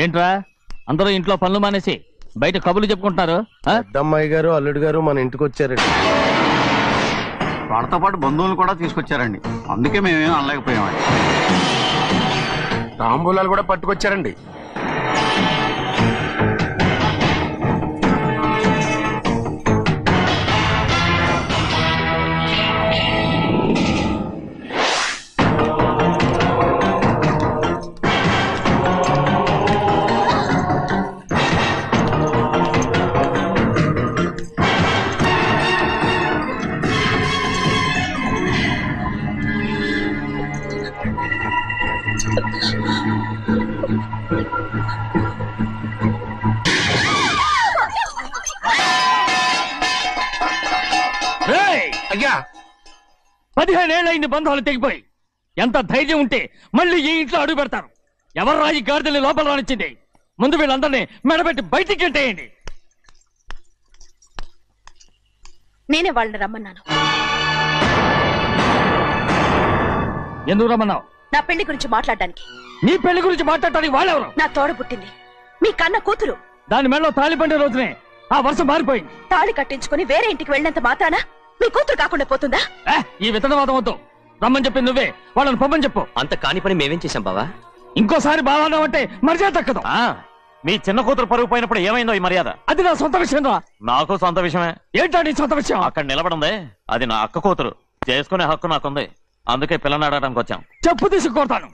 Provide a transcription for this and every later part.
ఏంట్రా అందరూ ఇంట్లో పనులు మానేసి బయట కబుర్లు చెప్పుకుంటున్నారు? పెద్దమ్మాయి గారు అల్లుడు గారు మన ఇంటికి వచ్చారండి. వాళ్ళతో పాటు బంధువులు కూడా తీసుకొచ్చారండి. అందుకే మేమేం అనలేకపోయామండి. తాంబూలాలు కూడా పట్టుకొచ్చారండి. అయ్యా 15 ఏళ్ళైంది బంధాలు తెగిపోయి. ఎంత ధైర్యం ఉంటే మళ్ళీ ఈ ఇంట్లో అడుగు పెడతారు? ఎవరు రాయి గాడిదల్ని లోపల రానిచ్చింది? ముందు వీళ్ళందరినీ మెడబెట్టి బయటికి గెట్టేయండి. నేనే వాళ్ళని రమ్మన్నాను. ఎందుకు రమ్మన్నావు? నా పెళ్లి గురించి మాట్లాడడానికి. నీ పెళ్లి గురించి మాట్లాడటానికి వాళ్ళెవరు? నా తోడ పుట్టింది, మీ కన్న కూతురు. దాని మెడలో తాళి పండే రోజునే ఆ వర్షం మారిపోయింది. తాళి కట్టించుకుని వేరే ఇంటికి వెళ్ళినంత మాత్రాన మీ కూతురు కాకుండా పోతుందా? ఈ విత్తనవాదం వద్దు. రమ్మని చెప్పింది నువ్వే, వాళ్ళని పొమ్మని చెప్పు. అంత కాని పని మేమేం చేశాం బావా? ఇంకోసారి బాగా అంటే మర్యాద తక్కదు. మీ చిన్న కూతురు పరుగు పోయినప్పుడు ఏమైందో ఈ మర్యాద? అది నా సొంత విషయం రా. నాకు సొంత విషయమే. ఏంటా నీ సొంత విషయం? అక్కడ నిలబడిందే అది నా అక్క కూతురు. చేసుకునే హక్కు నాకుంది. అందుకే పిల్లని అడగడానికి వచ్చాం. చెప్పు తీసుకొడతాను.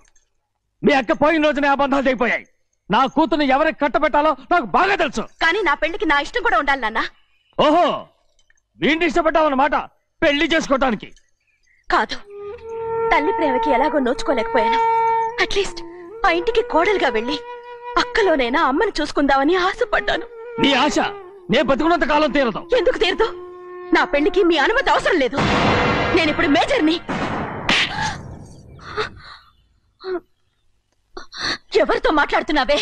మీ అక్క పోయిన రోజునే ఆ బంధాలు తెగిపోయాయి. నా కూతుర్ని ఎవరికి కట్టబెట్టాలో నాకు బాగా తెలుసు. కానీ నా పెళ్లికి నా ఇష్టం కూడా ఉండాలి నాన్న. ఓహో, వీడిని ఇష్టపడ్డావన్నమాట పెళ్లి చేసుకోవటానికి? కాదు, తల్లి ప్రేమకి ఎలాగో నోచుకోలేకపోయాను. అట్లీస్ట్ ఆ ఇంటికి కోడలుగా వెళ్ళి అక్కలోనైనా అమ్మని చూసుకుందామని ఆశపడ్డాను. నీ ఆశ నే బతుకున్నంత కాలం తీరదు. ఎందుకు తీరదు? నా పెళ్లికి మీ అనుమతి అవసరం లేదు. నేనిప్పుడు మేజర్ని. ఎవరితో మాట్లాడుతున్నావే?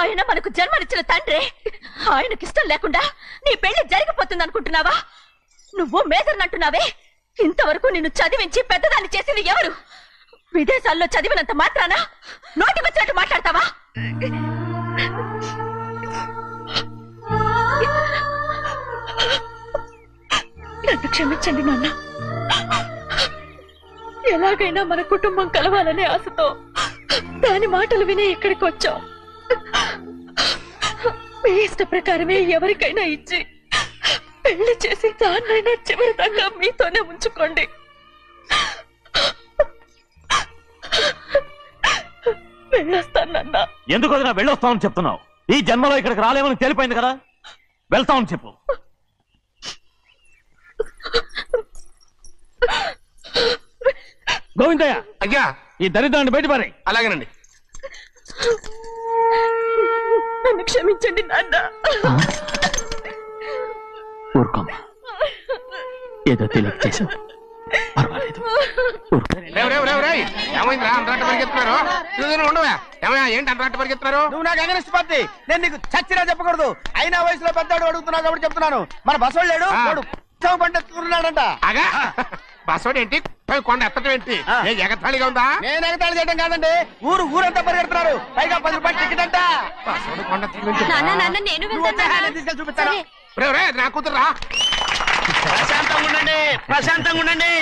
ఆయన మనకు జన్మనిచ్చిన తండ్రి. ఆయనకిష్టం లేకుండా నీ పెళ్లి జరిగిపోతుంది అనుకుంటున్నావా? నువ్వు మేజర్ అంటున్నావే. ఇంతవరకు నిన్ను చదివించి పెద్దదాన్ని చేసింది ఎవరు? విదేశాల్లో చదివినంత మాత్రాన నోటికొచ్చినట్టు మాట్లాడతావా? నన్ను క్షమించండి నాన్న. ఎలాగైనా మన కుటుంబం కలవాలనే ఆశతో దాని మాటలు వినే ఇక్కడికి వచ్చాం. మీ ఇష్ట ప్రకారమే ఎవరికైనా ఇచ్చి పెళ్లి చేసి దాన్నైనా చివరి దాకా మీతోనే ఉంచుకోండి. వెళ్ళొస్తానన్నా. ఎందుకు వదినా వెళ్ళొస్తామని చెప్తున్నావు? ఈ జన్మలో ఇక్కడికి రాలేమని తెలిపోయింది కదా. వెళ్తామని చెప్పు. గోవిందయ్య, అయ్యా ఈ దరిద్రాన్ని బయటపడే. అలాగేనండి. నన్ను క్షమించండి నాన్న. ఊరుకోమ్మా, ఏదో తెలియక చేసావు, పర్వాలేదు. ఏమైందిరా అంతరాట పరిగెత్తున్నారు? ఉండవా? ఏమయ్యా ఏంటి అంతరాట పరిగెత్తున్నారు? నువ్వు నాకు అగనిస్ట్ పార్టీ. నేను నీకు చచ్చినా చెప్పకూడదు. అయినా వయసులో పెద్దవాడు అడుగుతున్నావు కాబట్టి చెప్తున్నాను. మన బసవాడు లేడు, వాడు పండుతున్నాడంట. అగా బసవాడు ఏంటి? కొండ ఎత్తడం ఏంటి? ఎగతాళిగా ఉందా? నేను ఎగతాళి చేయడం కాదండి, ఊరంతా పరిగెడుతున్నారు. పైగా 10 రూపాయలు టికెట్ అంట. బసవాడు కొండ తీసుకెళ్ళి చూపిస్తాను. నా కూతురా. ప్రశాంతంగా ఉండండి, ప్రశాంతంగా ఉండండి.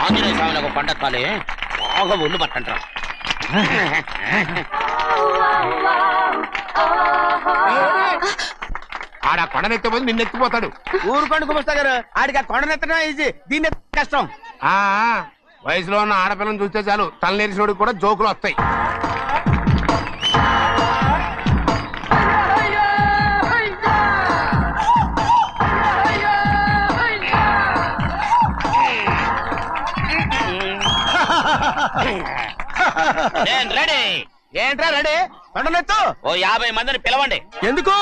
ఆంజనేయ స్వామికి ఒక పండగ కాలే, బాగా ఒళ్ళు పట్టంటారా. ఆడ కొండనెత్తే పోయి నిన్నెత్తిపోతాడు. ఊరుకోండి కుమస్తా గారు, ఆడికి ఆ కొండనెత్తడం ఈజీ, దీన్ని కష్టం. వయసులో ఉన్న ఆడపిల్లని చూస్తే చాలు తలనేరిసినోడికి కూడా జోకులు వస్తాయి. ఏంట్రా రెడీ? కొండనెత్తు. ఓ 50 మందిని పిలవండి. ఎందుకు?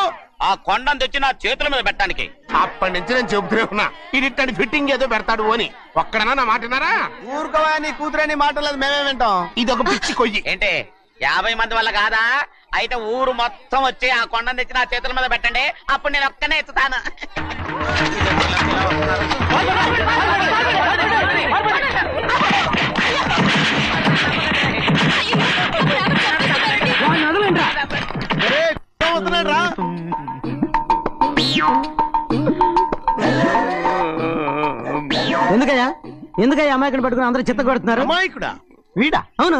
ఆ కొండను తెచ్చి నా చేతుల మీద పెట్టడానికి. అప్పటి నుంచి నేను చెబుతూనే ఉన్నా, ఇది ఫిట్టింగ్ ఏదో పెడతాడు అని. ఒక్కడనా నా మాటనారా? ఊరుకోవా, నీ కూతురని మాటలేదు, మేమే వింటాం. ఇది ఒక పిచ్చి కొయ్యి. ఏంటి 50 మంది వల్ల కాదా? అయితే ఊరు మొత్తం వచ్చి ఆ కొండను తెచ్చి నా చేతుల మీద పెట్టండి, అప్పుడు నేను ఒక్కనే ఎత్తుతాను. ఎందుకయ్యా అమాయకుని పట్టుకుని అందరూ చిత్త కొడుతున్నారు? అమాయకుడా? వీడా? అవును.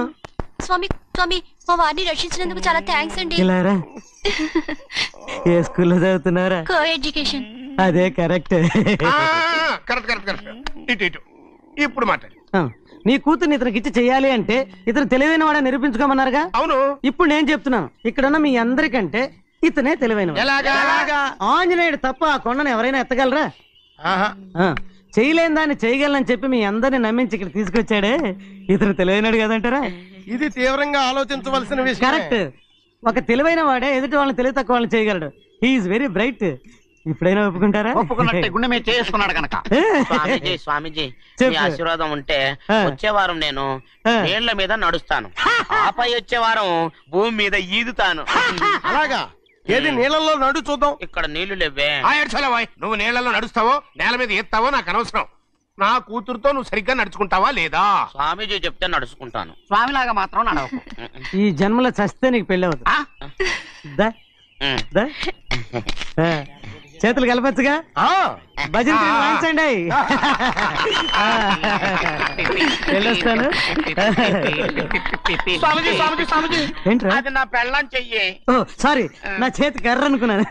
స్వామి స్వామి మా వారిని రక్షించినందుకు చాలా థ్యాంక్స్ అండి. ఇలారా ఏ స్కూల్లో చదువుతున్నారా? Co education. అదే కరెక్ట్. ఇటు ఇప్పుడు మాట్లాడు. నీ కూతుర్ని ఇతనికి ఇచ్చి చెయ్యాలి అంటే ఇతను తెలివైన వాడే నిరూపించుకోమన్నారుగా. అవును. ఇప్పుడు నేను చెప్తున్నాను, ఇక్కడున్న మీ అందరికంటే ఇతనే తెలివైన. ఆంజనేయుడు తప్ప ఆ కొండను ఎవరైనా ఎత్తగలరా? చేయలేని దాన్ని చేయగలనని చెప్పి మీ అందరిని నమ్మించి ఇక్కడ తీసుకొచ్చాడే, ఇతను తెలివైనడు కదంటారా? ఇది తీవ్రంగా ఆలోచించవలసిన విషయం. కరెక్ట్. ఒక తెలివైన వాడే ఎదుటి వాళ్ళని తెలివి తక్కువ వాళ్ళని చేయగలడు. He's very bright. ఇప్పుడైనా ఒప్పుకుంటారా? ఒప్పుకున్నట్టే, గుండె మీద చేసుకున్నాడు కనుక. స్వామీజీ స్వామీజీ మీ ఆశీర్వాదం ఉంటే వచ్చే వారం నేను నీళ్ల మీద నడుస్తాను, ఆపై వచ్చే వారం భూమి మీద ఈదుతాను. అలాగా? ఏది నీళ్ళల్లో నడు చూద్దాం. ఇక్కడ నీళ్లు లేవే. నువ్వు నీళ్లలో నడుస్తావో నేల మీద ఎత్తావో నాకు అనవసరం. నా కూతురుతో నువ్వు సరిగ్గా నడుచుకుంటావా లేదా? స్వామీజీ చెప్తే నడుచుకుంటాను, స్వామిలాగా మాత్రం నడవకు. ఈ జన్మలో చస్తే నీకు పెళ్ళి అవుతుంది. చేతులు కలపచ్చుగా, భజన వాయించండి. వెళ్ళొస్తాను. ఏంట్రా? అది నా పెళ్ళం చెయ్యి. ఓ సారీ, నా చేతి కర్ర అనుకున్నాను.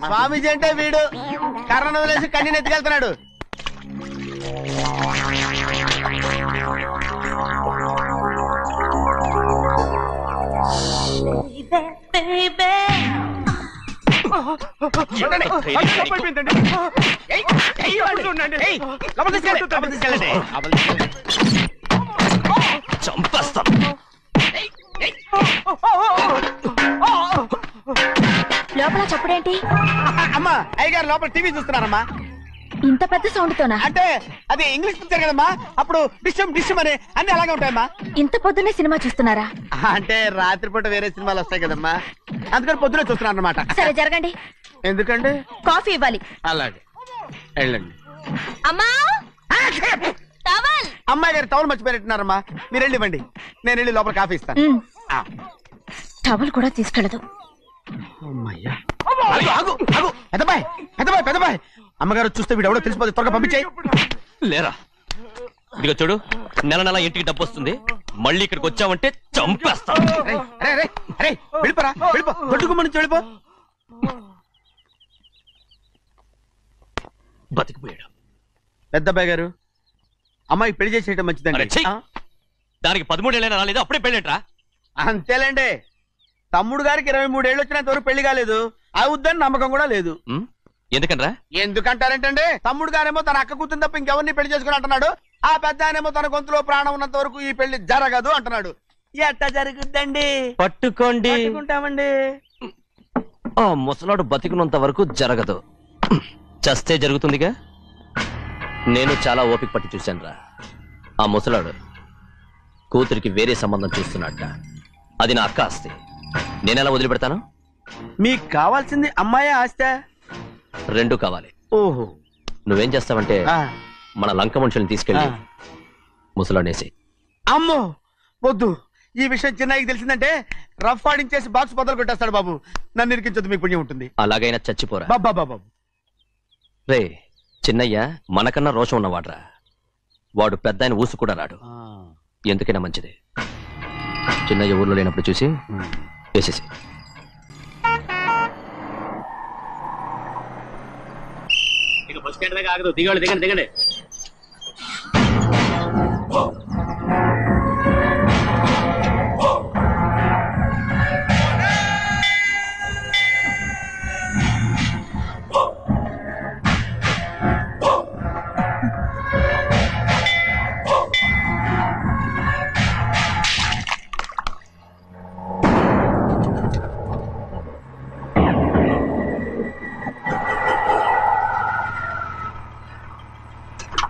స్వామీజీ అంటే వీడు కర్రను వదిలేసి కన్నీని ఎత్తుకెళ్తున్నాడు. లోపల చప్పుడేంటి? అమ్మా అయ్యగారు లోపల టీవీ చూస్తున్నారమ్మా. ఇంత పెద్ద సౌండ్ తోనా? అంటే అది ఇంగ్లీష్ పిక్చర్ కదమ్మా, అప్పుడు డిషం డిషం అని అన్ని అలాగే ఉంటాయమ్మా. ఇంత పొద్దున్నే సినిమా చూస్తున్నారా? అంటే రాత్రిపూట వేరే సినిమాలు వస్తాయి కదమ్మా, అందుకని పొద్దునే చూస్తున్నాను అన్నమాట. సరే జరగండి. ఎందుకండి? కాఫీ ఇవ్వాలి. అలాగే వెళ్ళండి. అమ్మా టవల్. అమ్మాయి గారు టవల్ మర్చిపోయినట్టున్నారమ్మా, మీరు వెళ్ళి ఇవ్వండి, నేను వెళ్ళి లోపల కాఫీ ఇస్తాను. టవల్ కూడా తీసుకెళ్ళదు. పెద్దబాయ్ పెద్దబాయ్ పెద్దబాయ్, అమ్మగారు చూస్తే వీడు ఎవడో తెలిసిపోతే త్వరగా పంపించాయి. లేరా, ఇదిగో చూడు, నెల నెల ఇంటికి డబ్బు వస్తుంది, మళ్ళీ ఇక్కడికి వచ్చావంటే చంపేస్తా. వెళ్ళిపోరా, వెళ్ళిపో, దొడ్డుకుమ్మ నుంచి వెళ్ళిపో. బతికిపోయాడు. పెద్దబాయ్ గారు, అమ్మాయి పెళ్లి చేసేయటం మంచిదండి. దానికి 13 ఏళ్ళైనా రాలేదు, అప్పుడే పెళ్ళేంట్రా? అంతేలేండి, తమ్ముడు గారికి 23 ఏళ్ళు వచ్చినంత వరకు పెళ్లి కాలేదు, అవుద్దని నమ్మకం కూడా లేదు. ఎందుకనరా? ఎందుకంటారేంటండి, తమ్ముడు గారేమో తన అక్క కూతురు తప్ప ఇంకెవరిని పెళ్లి చేసుకుని అంటున్నాడు, ఆ పెద్ద ఆయనేమో తన గొంతులో ప్రాణం ఉన్నంత వరకు ఈ పెళ్లి జరగదు అంటున్నాడు. ఎట్టా జరుగుద్దండి? పట్టుకోండి. పట్టుకుంటామండి. ఆ ముసలాడు బతికినంత వరకు జరగదు, చస్తే జరుగుతుందిగా. నేను చాలా ఓపిక పట్టి చూశానురా. ఆ ముసలాడు కూతురికి వేరే సంబంధం చూస్తున్నట్ట. అది నా అక్క ఆస్తి, నేనెలా వదిలిపెడతాను? మీకు కావాల్సింది అమ్మాయి ఆస్తి? రెండు కావాలి. ఓహో. నువ్వేం చేస్తావంటే మన లంక మనుషుల్ని తీసుకెళ్ళి ముసలాడేసి. అమ్మో వద్దు, ఈ విషయం చిన్నయ్యకి తెలిసిందంటే రఫ్ ఆడించేసి బాక్స్ బదులు కొట్టేస్తాడు బాబు. నన్ను ఇరికించొద్దు, మీకు పుణ్యం ఉంటుంది. అలాగైనా చచ్చిపోరా బాబా. రే, చిన్నయ్య మనకన్నా రోషం ఉన్నవాడ్రా. వాడు పెద్ద ఆయన ఊసు కూడా రాడు. ఎందుకైనా మంచిది, చిన్నయ్య ఊర్లో లేనప్పుడు చూసి వేసేసి. బస్ స్టాండ్ దగ్గర ఆగదు, దిగండి దిగండి దిగండి.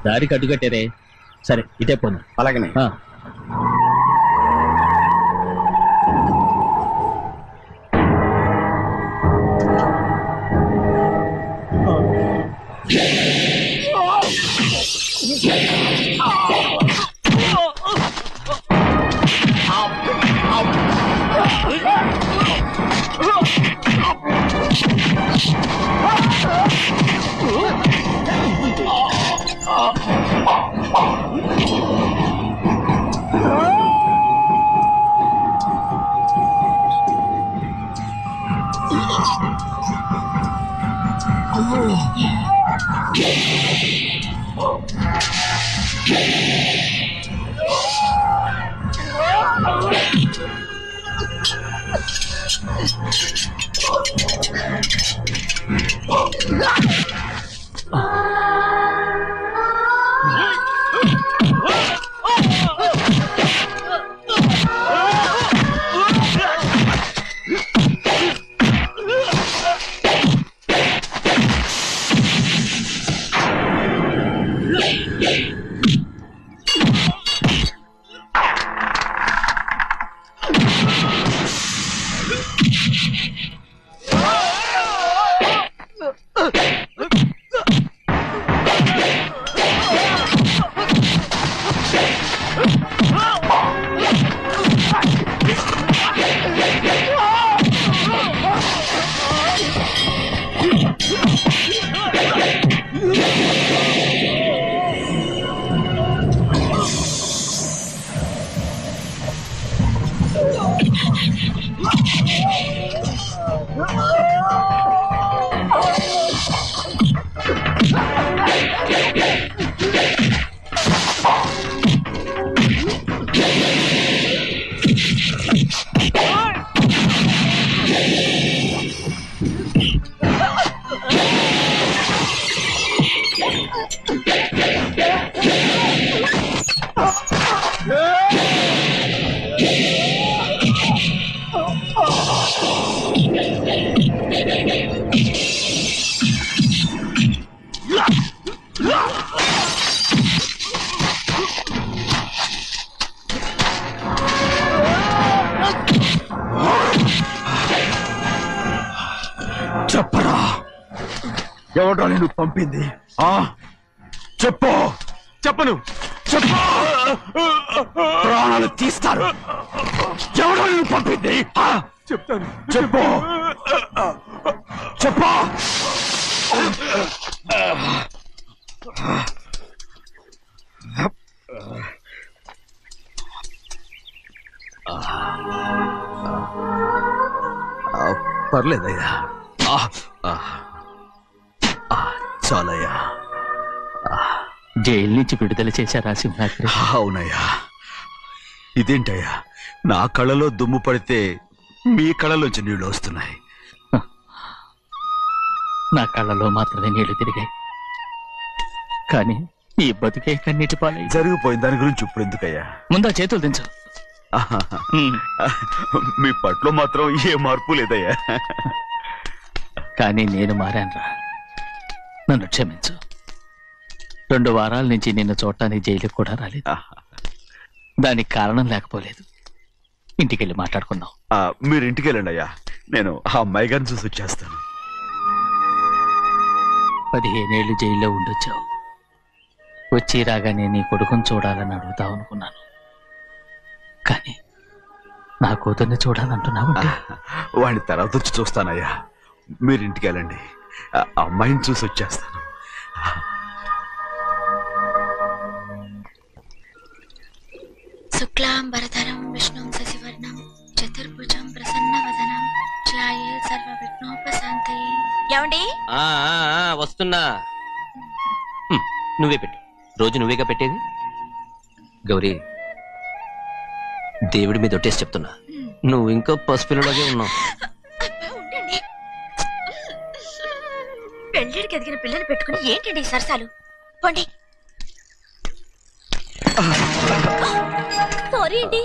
దారికి అడ్డుకట్టారే, సరే ఇటే పోను. అలాగనే. చెప్పరా, ఎవడో నేను పంపింది? చెప్పు. చెప్పను. చెప్పు. ప్రాణాలు తీస్తారు. ఎవడో నేను పంపింది? చెప్తాను. చెప్పు. చెప్పు. పర్లేదయ్యా, చాలయ్యా. జైలు నుంచి విడుదల చేశారా సింహాద్రి? అవునయ్యా. ఇదేంటయ్యా, నా కళ్ళలో దుమ్ము పడితే మీ కళ్ళలోంచి నీళ్లు వస్తున్నాయి. నా కళ్ళలో మాత్రమే నీళ్లు తిరిగాయి, కానీ ఈ బతుకే కన్నీటి పాలై. జరిగిపోయిన దాని గురించి ఇప్పుడు ఎందుకయ్యా? ముందా చేతులు దించు. మీ పట్లో మాత్రం ఏ మార్పు లేదయ్యా. కానీ నేను మారానురా, నన్ను క్షమించు. 2 వారాల నుంచి నిన్ను చూడటానికి జైలుకి కూడా రాలేదు. దానికి కారణం లేకపోలేదు. ఇంటికెళ్ళి మాట్లాడుకుందాం. మీరు ఇంటికి వెళ్ళండి అయ్యా, నేను ఆ అమ్మాయి గారిని చూసి వచ్చేస్తాను. 15 ఏళ్ళు జైల్లో ఉండొచ్చావు. వచ్చి రాగానే నీ కొడుకుని చూడాలని అడుగుతావు అనుకున్నాను, కానీ నా కూతుర్ని చూడాలంటున్నావంటే. వాడిని తర్వాత వచ్చి చూస్తానయ్యా, మీరు ఇంటికి వెళ్ళండి. ఆ అమ్మాయిని చూసి వచ్చేస్తాను. శుక్లాంబరధరం విష్ణుం శశివర్ణం చతుర్భుజం ప్రసన్నవదనం ధ్యాయే సర్వవిఘ్నోపశాంతయే. ఏమండి? వస్తున్నా. నువ్వే పెట్టు. రోజు నువ్వేగా పెట్టేది. గౌరీ, దేవుడి మీద ఒట్టేసి చెప్తున్నా, నువ్వు ఇంకా పసిపిల్లలాగే ఉన్నావు. పెళ్ళిడికి ఎదిగిన పిల్లని పెట్టుకుని ఏంటండి ఈ సరసాలు? పోండి. సారీ అండి.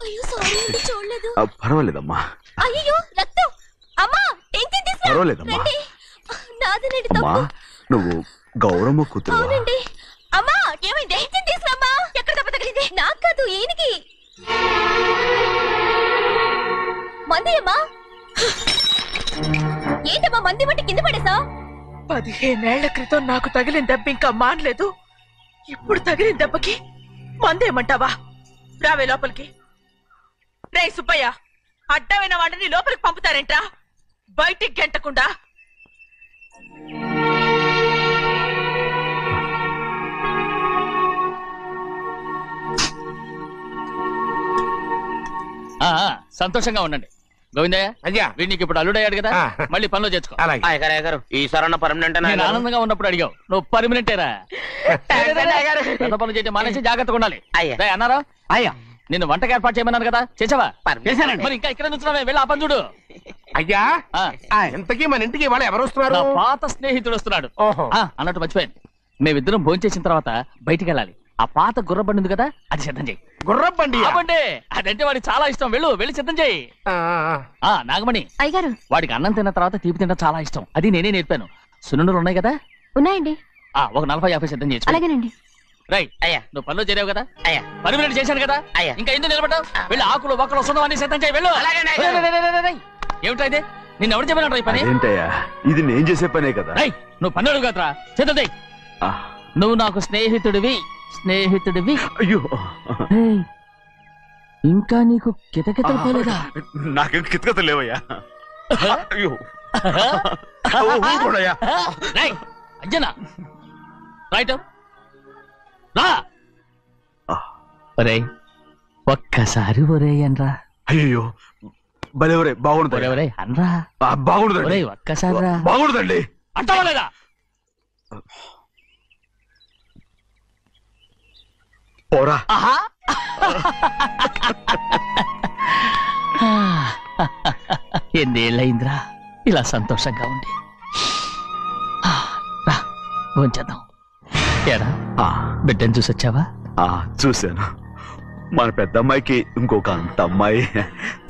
అయ్యో సారీ అండి, చూడలేదు. పర్వాలేదమ్మా. అయ్యో రక్తం. అమ్మా టెన్షన్ తీసుకురా. పర్వాలేదమ్మా. నాదనండి అమ్మా, నువ్వు గౌరమ్మ కూతురు? అవునండి. అమ్మా ఏమైంది? టెన్షన్ తీసుకురామ్మా. ఎక్కడ దెబ్బ తగిలింది? నాకు కాదు, ఈయనకి. మంది అమ్మా. ఏంటమ్మా మంది మట్టి కింద పడేసా? 15 ఏళ్ల క్రితం నాకు తగిలిన దెబ్బ ఇంకా మానలేదు. ఇప్పుడు తగిలిన దెబ్బకి మందేమంటావా? రావే లోపలికి. రే సుబ్బయ్య, అడ్డమైన వాడిని లోపలికి పంపుతారేంట్రా? బయటికి గెంటకుండా. సంతోషంగా ఉండండి. గోవిందయ్య అయ్యా వీడికి ఇప్పుడు అల్లుడయ్యాడు కదా మళ్ళీ పనిలో చేర్చుకో. గారు ఈసారన్న పర్మనెంట్ నేను ఆనందంగా ఉన్నప్పుడు అడిగావు, నువ్వు పర్మనెంటేరా? పెద్ద పనులు చేయడం మానేసి జాగ్రత్తగా ఉండాలి. రేయ్ అన్నారా? అయ్యా నిన్ను వంటకి ఏర్పాటు చేయమన్నాను కదా, చేసావా? చేశానండి. మరి ఇంకా ఇక్కడ నుంచున్నావే, వెళ్ళి ఆ పని చూడు. అయ్యా ఇంతకీ మన ఇంటికి ఇవాళ ఎవరు వస్తున్నారు? నా పాత స్నేహితుడు వస్తున్నాడు. అన్నట్టు మర్చిపోయాను, మేమిద్దరం భోంచేసిన తర్వాత బయటికి వెళ్ళాలి. ఆ పాత గుర్రబండి ఉంది కదా, అది సిద్ధం చేయి. గుర్రబండి? అదంటే వాడికి చాలా ఇష్టం. వెళ్ళి సిద్ధం చేయి. నాగమణి అయ్యగారు, వాడికి అన్నం తిన్న తర్వాత తీపి తినడం చాలా ఇష్టం. అది నేనే నేర్పాను. సున్నుండలు ఉన్నాయి కదా? ఉన్నాయండి. ఒక 40-50 సిద్ధం చేసి. అలాగేనండి. రైట్ అయ్యా, నువ్వు పనిలో చేరావు కదా? అయ్యా పర్మినెంట్ చేశాను కదా? అయ్యా ఇంకా ఎందుకు నిలబడ్డావు? వెళ్ళి ఆకులు ఒక్కలు సున్నవన్నీ సిద్ధం చేయి. వెళ్ళు. ఏమిటా ఇది? నిన్ను ఎవరు చెప్పినట్టు ఈ పని? ఏంటయ్యా, ఇది నేను చేసే పనే కదా. నువ్వు పని అడుగు కదరా, సిద్ధం చేయి. నువ్వు నాకు స్నేహితుడివి. అయ్యో, ఇంకా నీకు కితకితలు పోలేదా? నాకేం కితకత లేవయ్యా. అయ్యో అజ్జనా రైట్ రా. ఒరే ఒక్కసారి ఒరే అనరా. అయ్యో భలే బాగుంటుంది. ఒరే అనరా. బాగుండదండి. ఒక్కసారి రా. బాగుండదండి. అంటావా లేదా? పోరా. ఎన్నేళ్ళయిందిరా ఇలా సంతోషంగా ఉండి. రా భోంచేద్దాం. ఏరా బిడ్డను చూసొచ్చావా? చూశాను. మన పెద్ద అమ్మాయికి ఇంకొక అంత అమ్మాయి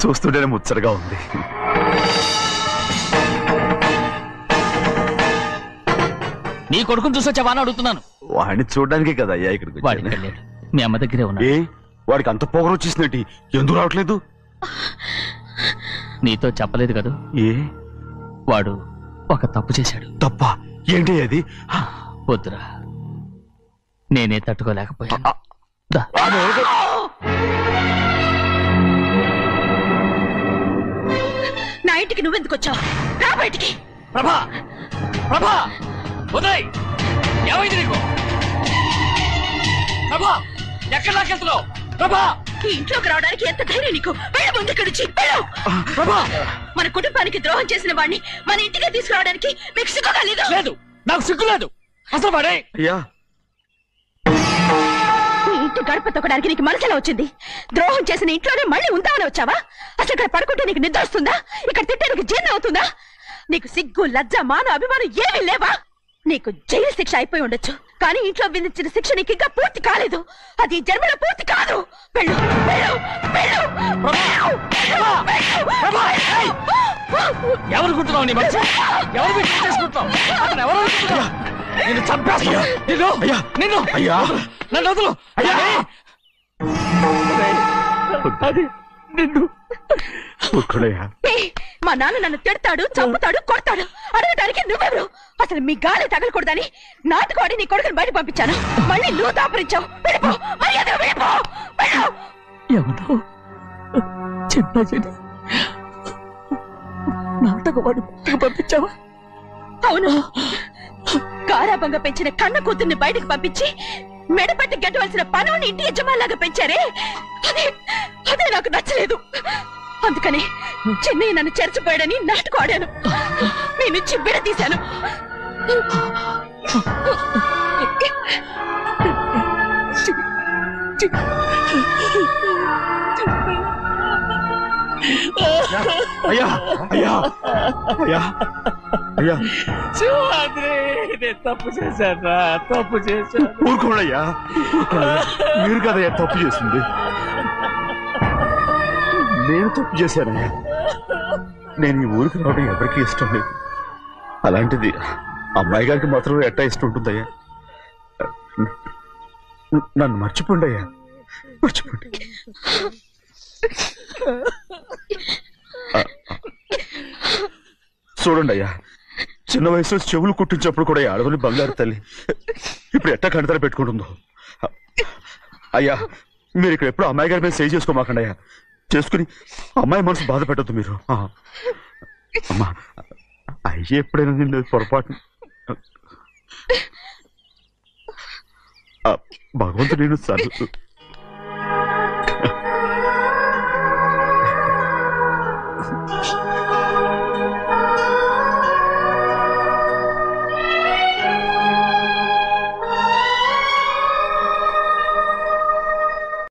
చూస్తుంటేనే ముచ్చటగా ఉంది. నీ కొడుకుని చూసొచ్చావా అని అడుగుతున్నాను. వాడిని చూడడానికే కదా అయ్యా ఇక్కడికి వచ్చాను. మీ అమ్మ దగ్గరే ఉన్నా. వాడికి అంత పొగరు వచ్చేసినట్టు ఎందుకు రావట్లేదు? నీతో చెప్పలేదు కదా? వాడు ఒక తప్పు చేశాడు. తప్ప ఏంటి అది? వద్దురా, నేనే తట్టుకోలేకపోయాను. నా ఇంటికి నువ్వెందుకు వచ్చావు? రా బయటికి. ప్రభా ఉదయ్, ఏమైంది నీకు? ప్రభా ఎక్కడ లాకెళ్తున్నావు? ప్రభా ఈ ఇంట్లోకి రావడానికి ఎంత ధైర్యం నీకు? వెళ్ళ ముందు ఇక్కడి నుంచి వెళ్ళు. మన కుటుంబానికి ద్రోహం చేసిన వాడిని మన ఇంటికి తీసుకురావడానికి మీకు సిగ్గుగా లేదు? లేదు, నాకు సిగ్గు లేదు అసలు. వాడే ఈ ఇంటి గడప తొక్కడానికి నీకు మనసులో వచ్చింది. ద్రోహం చేసిన ఇంట్లోనే మళ్ళీ ఉందామని వచ్చావా? అసలు ఇక్కడ పడుకుంటే నీకు నిద్ర వస్తుందా? ఇక్కడ తింటే నీకు జీర్ణం అవుతుందా? నీకు సిగ్గు, లజ్జ, మాన, అభిమానం ఏమీ లేవా? నీకు జైలు శిక్ష అయిపోయి ఉండొచ్చు, కానీ ఇంట్లో విధించిన శిక్ష నీకు ఇంకా పూర్తి కాలేదు. అది జన్మలో పూర్తి కాదు. వెళ్ళు వెళ్ళు వెళ్ళు. ఎవరు కుట్టున్నావు? నీ మంచి ఎవరు చేసుకుంటున్నావు? అతను ఎవరు అనుకుంటున్నావు? నిన్ను చంపేస్తా. నిన్ను నన్ను వదులు. నిన్ను మా నాన్న నన్ను తిడతాడు, చంపుతాడు, కొడతాడు. అడగడానికి నువ్వెవరు? అసలు మీ గాలి తగలకూడదని నాటుకోడి నీ కొడుకుని బయట పంపించాను. మళ్ళీ నువ్వు దాపరించావు. ఎవరో చిన్న నాటకవాడు పంపించావా? అవును, గారాబంగా పెంచిన కన్న కూతుర్ని బయటకు పంపించి మెడపట్టి గెట్టవలసిన పనుని ఇంటి యజమానిలాగా పెంచారే, అదే నాకు నచ్చలేదు. అందుకని చెన్నై నన్ను చేర్చిపోయాడని నాటకం ఆడాను. మీ నుంచి విడదీశాను. అయ్యా అయ్యా అయ్యా అయ్యా తప్పు చేశాను. ఊరుకోడయ్యా, మీరు కదయ్యా తప్పు చేసింది. నేను తప్పు చేశానయ్యా. నేను ఈ ఊరికి రావడం ఎవరికి ఇష్టం లేదు. అలాంటిది అమ్మాయి గారికి మాత్రం ఎట్టా ఇష్టం ఉంటుందయ్యా. నన్ను మర్చిపోండి అయ్యా, మర్చిపోండి. చూడండి అయ్యా, చిన్న వయసులో చెవులు కుట్టించినప్పుడు కూడా ఆడవని బంగారు తల్లి ఇప్పుడు ఎట్టా కంటతల పెట్టుకుంటుందో. అయ్యా మీరు ఇక్కడ ఎప్పుడు అమ్మాయి గారి మీద సేవ్ చేసుకోమాకండి అయ్యా. చేసుకుని అమ్మాయి మనసు బాధ పెట్టద్దు మీరు. అమ్మా అయ్యే ఎప్పుడైనా నిన్ను పొరపాటు భగవంతుడు నేను